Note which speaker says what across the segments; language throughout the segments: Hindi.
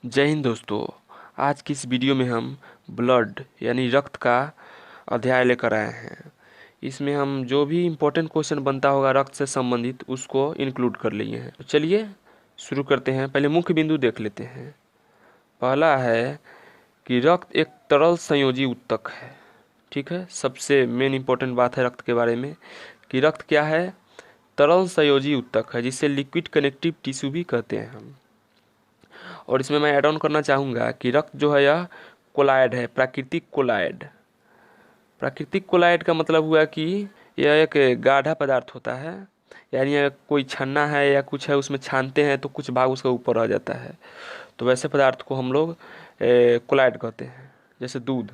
Speaker 1: जय हिंद दोस्तों। आज की इस वीडियो में हम ब्लड यानी रक्त का अध्याय लेकर आए हैं। इसमें हम जो भी इम्पोर्टेंट क्वेश्चन बनता होगा रक्त से संबंधित उसको इंक्लूड कर लिए हैं। तो चलिए शुरू करते हैं। पहले मुख्य बिंदु देख लेते हैं। पहला है कि रक्त एक तरल संयोजी ऊतक है। ठीक है, सबसे मेन इम्पोर्टेंट बात है रक्त के बारे में कि रक्त क्या है, तरल संयोजी ऊतक है, जिसे लिक्विड कनेक्टिव टिश्यू भी कहते हैं हम। और इसमें मैं ऐड ऑन करना चाहूँगा कि रक्त जो है यह कोलायड है, प्राकृतिक कोलायड। प्राकृतिक कोलायड का मतलब हुआ कि यह एक गाढ़ा पदार्थ होता है, यानी यह कोई छन्ना है या कुछ है, उसमें छानते हैं तो कुछ भाग उसका ऊपर आ जाता है। तो वैसे पदार्थ को हम लोग कोलायड कहते हैं, जैसे दूध।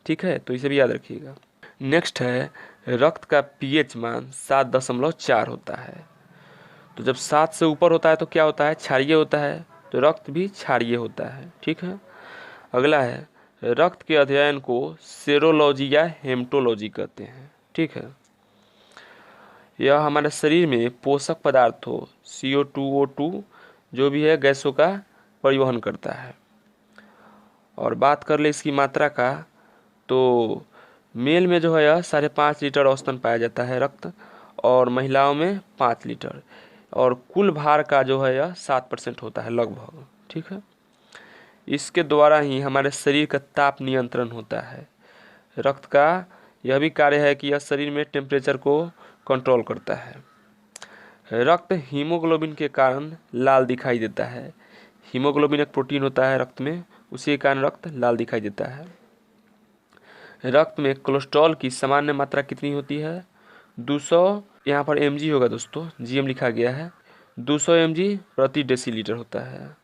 Speaker 1: ठीक है, तो इसे भी याद रखिएगा। नेक्स्ट है, रक्त का पीएच मान 7.4 होता है। तो जब 7 से ऊपर होता है तो क्या होता है, क्षारीय होता है। तो रक्त भी क्षारीय होता है। ठीक है। अगला है, रक्त के अध्ययन को सेरोलॉजी या हेमटोलॉजी कहते हैं। ठीक है। यह हमारे शरीर में पोषक पदार्थों CO2O2 जो भी है गैसों का परिवहन करता है। और बात कर ले इसकी मात्रा का, तो मेल में जो है यह 5.5 लीटर औसतन पाया जाता है रक्त, और महिलाओं में 5 लीटर। और कुल भार का जो है यह 7% होता है लगभग। ठीक है। इसके द्वारा ही हमारे शरीर का ताप नियंत्रण होता है। रक्त का यह भी कार्य है कि यह शरीर में टेम्परेचर को कंट्रोल करता है। रक्त हीमोग्लोबिन के कारण लाल दिखाई देता है। हीमोग्लोबिन एक प्रोटीन होता है रक्त में, उसी के कारण रक्त लाल दिखाई देता है। रक्त में कोलेस्ट्रॉल की सामान्य मात्रा कितनी होती है, 200, यहाँ पर mg होगा दोस्तों, gm लिखा गया है। 200 mg प्रति डेसीलीटर होता है,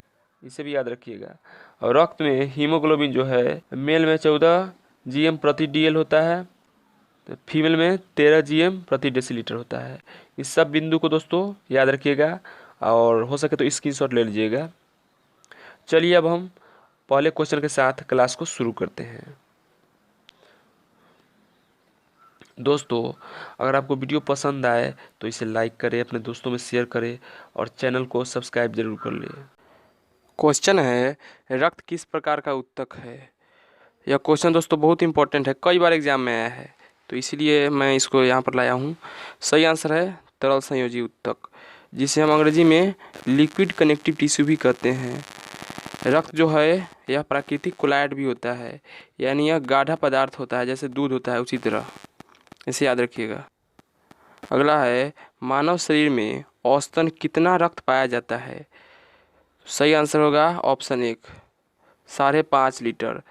Speaker 1: इसे भी याद रखिएगा। और रक्त में हीमोग्लोबिन जो है मेल में 14 gm प्रति dl होता है, तो फीमेल में 13 gm प्रति डेसीलीटर होता है। इस सब बिंदु को दोस्तों याद रखिएगा, और हो सके तो स्क्रीनशॉट ले लीजिएगा। चलिए अब हम पहले क्वेश्चन के साथ क्लास को शुरू करते हैं। दोस्तों, अगर आपको वीडियो पसंद आए तो इसे लाइक करें, अपने दोस्तों में शेयर करें, और चैनल को सब्सक्राइब जरूर कर लें। क्वेश्चन है, रक्त किस प्रकार का ऊतक है। यह क्वेश्चन दोस्तों बहुत इंपॉर्टेंट है, कई बार एग्जाम में आया है, तो इसलिए मैं इसको यहाँ पर लाया हूँ। सही आंसर है तरल संयोजी ऊतक, जिसे हम अंग्रेजी में लिक्विड कनेक्टिव टिश्यू भी कहते हैं। रक्त जो है यह प्राकृतिक कोलायड भी होता है, यानी यह गाढ़ा पदार्थ होता है, जैसे दूध होता है उसी तरह, इसे याद रखिएगा। अगला है, मानव शरीर में औसतन कितना रक्त पाया जाता है। सही आंसर होगा ऑप्शन 1, 5.5 लीटर।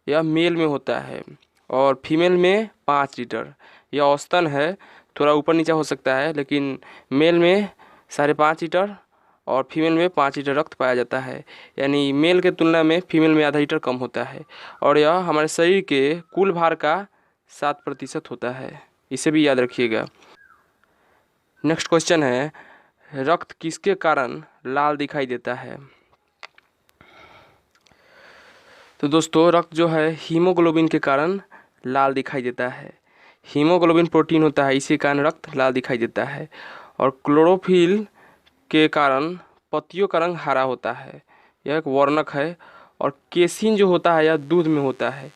Speaker 1: यह मेल में होता है, और फीमेल में 5 लीटर। यह औसतन है, थोड़ा ऊपर नीचे हो सकता है, लेकिन मेल में 5.5 लीटर और फीमेल में 5 लीटर रक्त पाया जाता है। यानी मेल के तुलना में फीमेल में आधा लीटर कम होता है, और यह हमारे शरीर के कुल भार का 7% होता है, इसे भी याद रखिएगा। नेक्स्ट क्वेश्चन है, रक्त किसके कारण लाल दिखाई देता है। तो दोस्तों, रक्त जो है हीमोग्लोबिन के कारण लाल दिखाई देता है। हीमोग्लोबिन प्रोटीन होता है, इसी कारण रक्त लाल दिखाई देता है। और क्लोरोफिल के कारण पत्तियों का रंग हरा होता है, यह एक वर्णक है। और केसिन जो होता है यह दूध में होता है,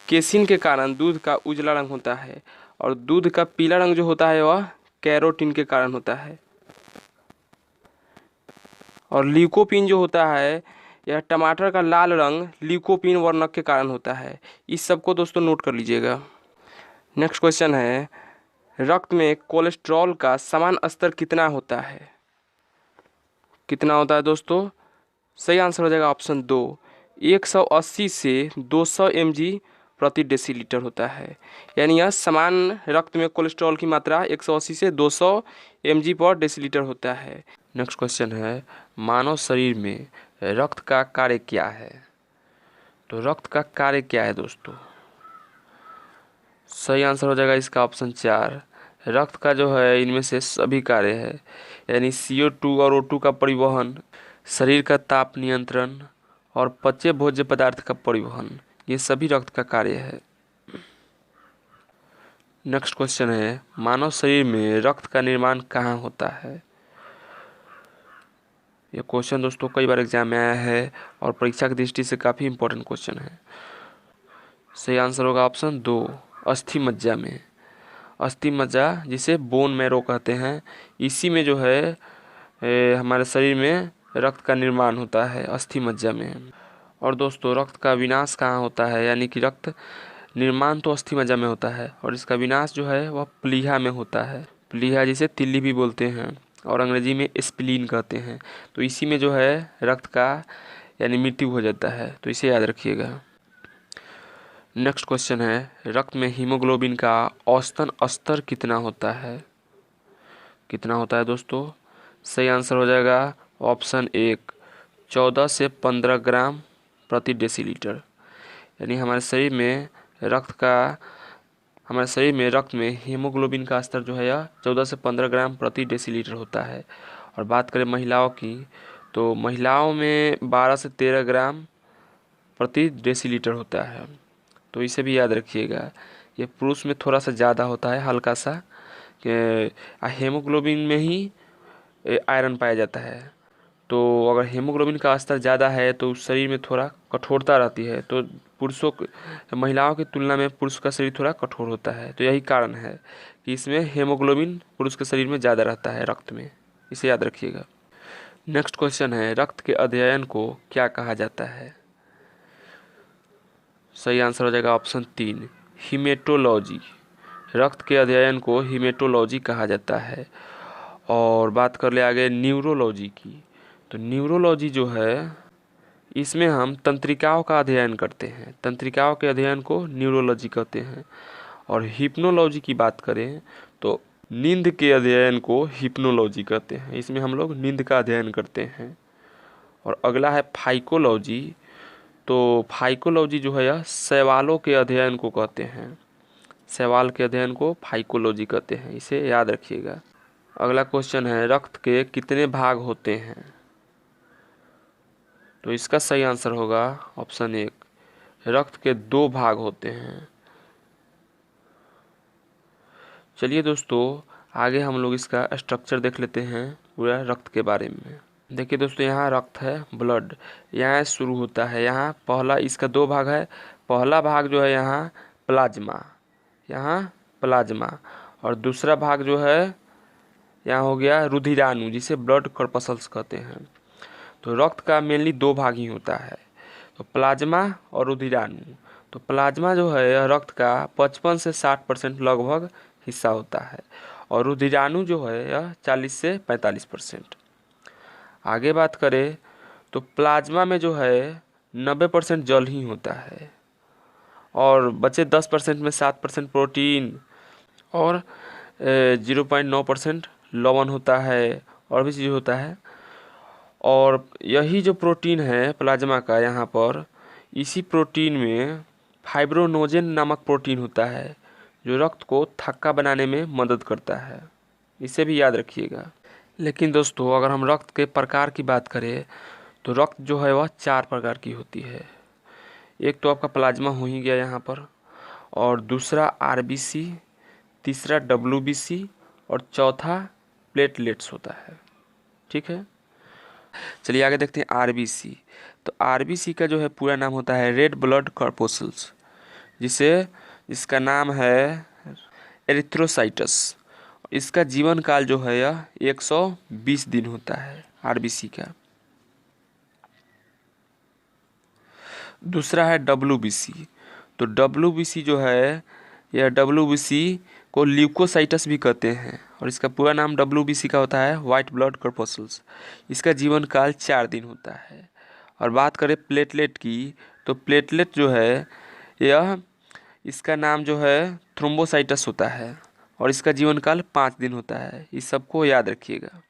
Speaker 1: केसिन के कारण दूध का उजला रंग होता है। और दूध का पीला रंग जो होता है वह कैरोटीन के कारण होता है। और ल्यूकोपिन जो होता है, यह टमाटर का लाल रंग ल्यूकोपिन वर्णक के कारण होता है। इस सब को दोस्तों नोट कर लीजिएगा। नेक्स्ट क्वेश्चन है, रक्त में कोलेस्ट्रॉल का समान स्तर कितना होता है। कितना होता है दोस्तों, सही आंसर हो जाएगा ऑप्शन 2, 180 से 200 mg प्रति डेसीलीटर होता है। यानी यह समान रक्त में कोलेस्ट्रॉल की मात्रा 180 से 200 mg पर डेसीलीटर होता है। नेक्स्ट क्वेश्चन है, मानव शरीर में रक्त का कार्य क्या है। तो रक्त का कार्य क्या है दोस्तों, सही आंसर हो जाएगा इसका ऑप्शन 4। रक्त का जो है इनमें से सभी कार्य है, यानी CO2 और O2 का परिवहन, शरीर का ताप नियंत्रण, और पचे भोज्य पदार्थ का परिवहन, ये सभी रक्त का कार्य है। नेक्स्ट क्वेश्चन है, मानव शरीर में रक्त का निर्माण कहाँ होता है। ये क्वेश्चन दोस्तों कई बार एग्जाम में आया है और परीक्षा की दृष्टि से काफ़ी इंपॉर्टेंट क्वेश्चन है। सही आंसर होगा ऑप्शन 2, अस्थि मज्जा में। अस्थि मज्जा जिसे बोन मैरो कहते हैं, इसी में जो है हमारे शरीर में रक्त का निर्माण होता है, अस्थि मज्जा में। और दोस्तों रक्त का विनाश कहाँ होता है, यानी कि रक्त निर्माण तो अस्थि मज्जा में होता है और इसका विनाश जो है वह प्लीहा में होता है। प्लीहा जिसे तिल्ली भी बोलते हैं और अंग्रेजी में स्प्लीन कहते हैं। तो इसी में जो है रक्त का यानी मृत्यु हो जाता है, तो इसे याद रखिएगा। नेक्स्ट क्वेश्चन है, रक्त में हीमोग्लोबिन का औसतन स्तर कितना होता है? कितना होता है दोस्तों? सही आंसर हो जाएगा ऑप्शन 1, 14 से 15 ग्राम प्रति डेसीलीटर। यानी हमारे शरीर में रक्त में हीमोग्लोबिन का स्तर जो है यह 14 से 15 ग्राम प्रति डेसीलीटर होता है। और बात करें महिलाओं की, तो महिलाओं में 12 से 13 ग्राम प्रति डेसीलीटर होता है, तो इसे भी याद रखिएगा। ये पुरुष में थोड़ा सा ज़्यादा होता है, हल्का सा। हेमोग्लोबिन में ही आयरन पाया जाता है, तो अगर हेमोग्लोबिन का स्तर ज़्यादा है तो शरीर में थोड़ा कठोरता रहती है, तो महिलाओं की तुलना में पुरुष का शरीर थोड़ा कठोर होता है। तो यही कारण है कि इसमें हेमोग्लोबिन पुरुष के शरीर में ज़्यादा रहता है रक्त में, इसे याद रखिएगा। नेक्स्ट क्वेश्चन है, रक्त के अध्ययन को क्या कहा जाता है? सही आंसर हो जाएगा ऑप्शन 3, हीमेटोलॉजी। रक्त के अध्ययन को हीमेटोलॉजी कहा जाता है। और बात कर ले आगे न्यूरोलॉजी की, तो न्यूरोलॉजी जो है इसमें हम तंत्रिकाओं का अध्ययन करते हैं, तंत्रिकाओं के अध्ययन को न्यूरोलॉजी कहते हैं। और हिप्नोलॉजी की बात करें तो नींद के अध्ययन को हिप्नोलॉजी कहते हैं, इसमें हम लोग नींद का अध्ययन करते हैं। और अगला है फाइकोलॉजी, तो फाइकोलॉजी जो है यह शैवालों के अध्ययन को कहते हैं, शैवाल के अध्ययन को फाइकोलॉजी कहते हैं, इसे याद रखिएगा। अगला क्वेश्चन है, रक्त के कितने भाग होते हैं? तो इसका सही आंसर होगा ऑप्शन 1, रक्त के 2 भाग होते हैं। चलिए दोस्तों आगे हम लोग इसका स्ट्रक्चर देख लेते हैं पूरा रक्त के बारे में। देखिए दोस्तों, यहाँ रक्त है, ब्लड यहाँ शुरू होता है, यहाँ पहला इसका 2 भाग है। पहला भाग जो है यहाँ प्लाज्मा, यहाँ प्लाज्मा, और दूसरा भाग जो है यहाँ हो गया रुधिराणु, जिसे ब्लड कॉर्पस्कल्स कहते हैं। तो रक्त का मेनली 2 भाग ही होता है, तो प्लाज्मा और रुधिराणु। तो प्लाज्मा जो है यह रक्त का 55 से 60% लगभग हिस्सा होता है, और रुधिराणु जो है यह 40 से 45%। आगे बात करें तो प्लाज्मा में जो है 90% जल ही होता है, और बचे 10% में 7% प्रोटीन और 0.9% लवण होता है, और भी चीज़ होता है। और यही जो प्रोटीन है प्लाज्मा का, यहाँ पर इसी प्रोटीन में फाइब्रोनोजेन नामक प्रोटीन होता है, जो रक्त को थक्का बनाने में मदद करता है, इसे भी याद रखिएगा। लेकिन दोस्तों अगर हम रक्त के प्रकार की बात करें तो रक्त जो है वह 4 प्रकार की होती है। एक तो आपका प्लाज्मा हो ही गया यहाँ पर, और दूसरा आरबीसी, तीसरा डब्ल्यूबीसी, और चौथा प्लेटलेट्स होता है। ठीक है, चलिए आगे देखते हैं आरबीसी। तो आरबीसी का जो है पूरा नाम होता है रेड ब्लड कॉर्पोसल्स, जिसका नाम है एरिथ्रोसाइटस। इसका जीवन काल जो है यह 120 दिन होता है आरबीसी का। दूसरा है डब्ल्यूबीसी। तो डब्ल्यूबीसी जो है यह डब्ल्यूबीसी को ल्यूकोसाइटस भी कहते हैं, और इसका पूरा नाम डब्ल्यूबीसी का होता है वाइट ब्लड कॉर्पोसल्स। इसका जीवन काल 4 दिन होता है। और बात करें प्लेटलेट की, तो प्लेटलेट जो है यह इसका नाम जो है थ्रोम्बोसाइटस होता है, और इसका जीवन काल 5 दिन होता है। इस सबको याद रखिएगा।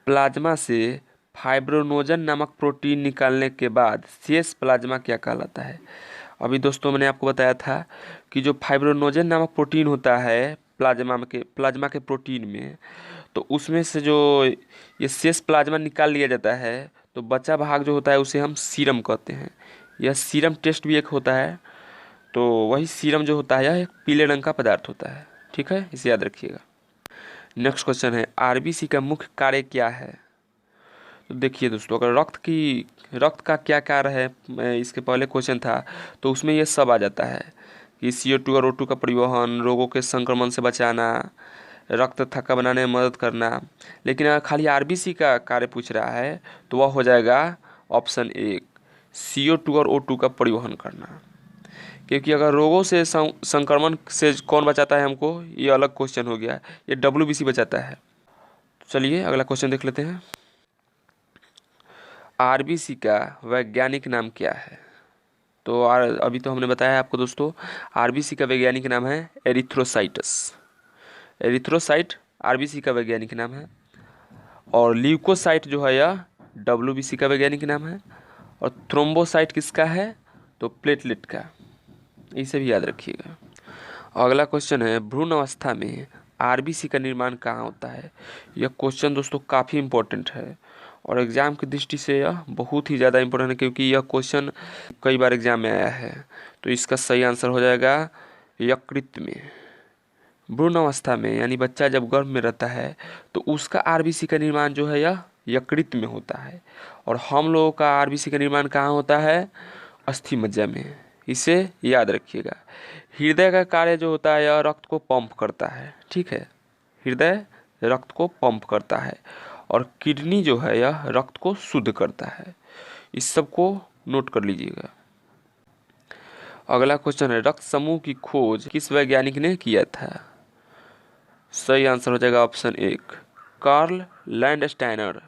Speaker 1: प्लाज्मा से फाइब्रोनोजन नामक प्रोटीन निकालने के बाद शेष प्लाज्मा क्या कहलाता है? अभी दोस्तों मैंने आपको बताया था कि जो फाइब्रोनोजन नामक प्रोटीन होता है प्लाज्मा के प्रोटीन में, तो उसमें से जो ये शेष प्लाज्मा निकाल लिया जाता है, तो बचा भाग जो होता है उसे हम सीरम कहते हैं। यह सीरम टेस्ट भी एक होता है, तो वही सीरम जो होता है यह एक पीले रंग का पदार्थ होता है। ठीक है, इसे याद रखिएगा। नेक्स्ट क्वेश्चन है, आरबीसी का मुख्य कार्य क्या है? तो देखिए दोस्तों, अगर रक्त का क्या कार्य है, इसके पहले क्वेश्चन था तो उसमें ये सब आ जाता है कि CO2 और O2 का परिवहन, रोगों के संक्रमण से बचाना, रक्त थक्का बनाने में मदद करना। लेकिन अगर खाली RBC का कार्य पूछ रहा है तो वह हो जाएगा ऑप्शन 1, CO2 और O2 का परिवहन करना। क्योंकि अगर रोगों से संक्रमण से कौन बचाता है हमको, ये अलग क्वेश्चन हो गया, ये WBC बचाता है। चलिए अगला क्वेश्चन देख लेते हैं। RBC का वैज्ञानिक नाम क्या है? तो अभी तो हमने बताया आपको दोस्तों, RBC का वैज्ञानिक नाम है एरिथ्रोसाइटस। एरिथ्रोसाइट RBC का वैज्ञानिक नाम है। और ल्यूकोसाइट जो है यह WBC का वैज्ञानिक नाम है। और थ्रोम्बोसाइट किसका है? तो प्लेटलेट का। इसे भी याद रखिएगा। अगला क्वेश्चन है, भ्रूण अवस्था में RBC का निर्माण कहाँ होता है? यह क्वेश्चन दोस्तों काफ़ी इम्पोर्टेंट है और एग्ज़ाम की दृष्टि से यह बहुत ही ज़्यादा इम्पोर्टेंट है, क्योंकि यह क्वेश्चन कई बार एग्ज़ाम में आया है। तो इसका सही आंसर हो जाएगा यकृत में। भ्रूण अवस्था में यानी बच्चा जब गर्भ में रहता है तो उसका RBC का निर्माण जो है यह यकृत में होता है। और हम लोगों का RBC का निर्माण कहाँ होता है? अस्थि मज्जा में। इसे याद रखिएगा। हृदय का कार्य जो होता है यह रक्त को पंप करता है, ठीक है। हृदय रक्त को पंप करता है और किडनी जो है यह रक्त को शुद्ध करता है। इस सब को नोट कर लीजिएगा। अगला क्वेश्चन है, रक्त समूह की खोज किस वैज्ञानिक ने किया था? सही आंसर हो जाएगा ऑप्शन 1, कार्ल लैंडस्टाइनर।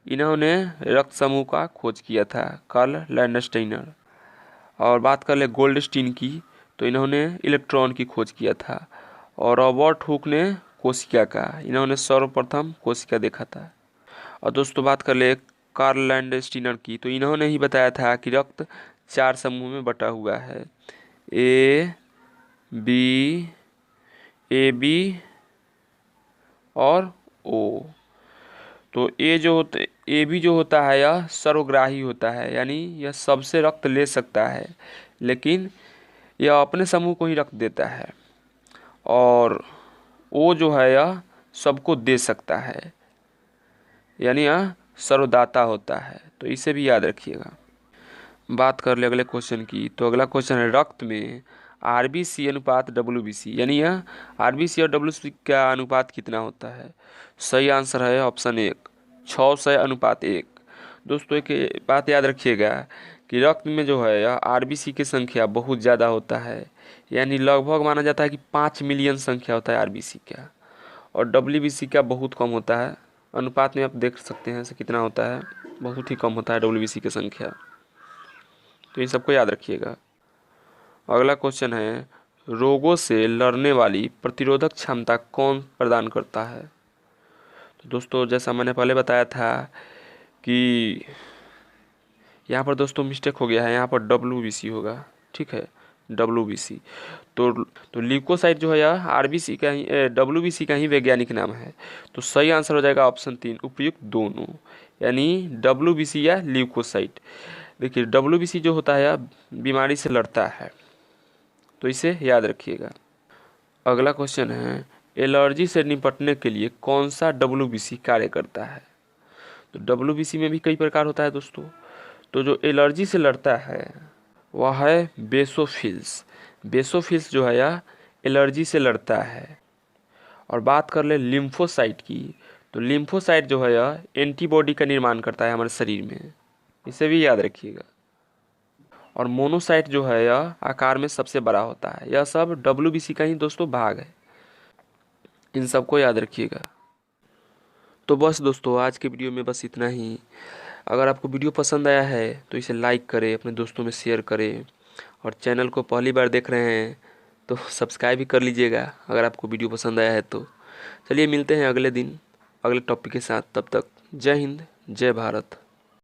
Speaker 1: इन्होंने रक्त समूह का खोज किया था, कार्ल लैंडस्टाइनर। और बात कर ले गोल्डस्टीन की, तो इन्होंने इलेक्ट्रॉन की खोज किया था। और रॉबर्ट हुक ने कोशिका का, इन्होंने सर्वप्रथम कोशिका देखा था। और दोस्तों बात कर ले कार्ल लैंडस्टीनर की, तो इन्होंने ही बताया था कि रक्त 4 समूह में बटा हुआ है, ए बी और ओ। तो ए बी जो होता है यह सर्वग्राही होता है, यानी यह सबसे रक्त ले सकता है, लेकिन यह अपने समूह को ही रक्त देता है। और ओ जो है यह सबको दे सकता है, यानी यह सर्वदाता होता है। तो इसे भी याद रखिएगा। बात कर ले अगले क्वेश्चन की, तो अगला क्वेश्चन है, रक्त में RBC अनुपात WBC, यानी यह RBC और WBC का अनुपात कितना होता है? सही आंसर है ऑप्शन 1, 600:1। दोस्तों एक बात याद रखिएगा कि रक्त में जो है यह RBC की संख्या बहुत ज़्यादा होता है, यानी लगभग माना जाता है कि 5 मिलियन संख्या होता है RBC का। और WBC का बहुत कम होता है। अनुपात में आप देख सकते हैं कितना होता है, बहुत ही कम होता है WBC की संख्या। तो इन सबको याद रखिएगा। अगला क्वेश्चन है, रोगों से लड़ने वाली प्रतिरोधक क्षमता कौन प्रदान करता है? तो दोस्तों जैसा मैंने पहले बताया था कि यहाँ पर दोस्तों मिस्टेक हो गया है, यहाँ पर WBC होगा, ठीक है, WBC। तो ल्यूकोसाइट जो है यह RBC का ही WBC का ही वैज्ञानिक नाम है। तो सही आंसर हो जाएगा ऑप्शन 3, उपयुक्त दोनों, यानी WBC या ल्यूकोसाइट। देखिए WBC जो होता है यह बीमारी से लड़ता है, तो इसे याद रखिएगा। अगला क्वेश्चन है, एलर्जी से निपटने के लिए कौन सा WBC कार्य करता है? तो WBC में भी कई प्रकार होता है दोस्तों। तो जो एलर्जी से लड़ता है वह है बेसोफिल्स। बेसोफिल्स जो है यह एलर्जी से लड़ता है। और बात कर ले लिम्फोसाइट की, तो लिम्फोसाइट जो है यह एंटीबॉडी का निर्माण करता है हमारे शरीर में, इसे भी याद रखिएगा। और मोनोसाइट जो है यह आकार में सबसे बड़ा होता है। यह सब WBC का ही दोस्तों भाग है, इन सबको याद रखिएगा। तो बस दोस्तों आज के वीडियो में बस इतना ही। अगर आपको वीडियो पसंद आया है तो इसे लाइक करें, अपने दोस्तों में शेयर करें, और चैनल को पहली बार देख रहे हैं तो सब्सक्राइब भी कर लीजिएगा अगर आपको वीडियो पसंद आया है तो। चलिए मिलते हैं अगले दिन अगले टॉपिक के साथ, तब तक जय हिंद जय भारत।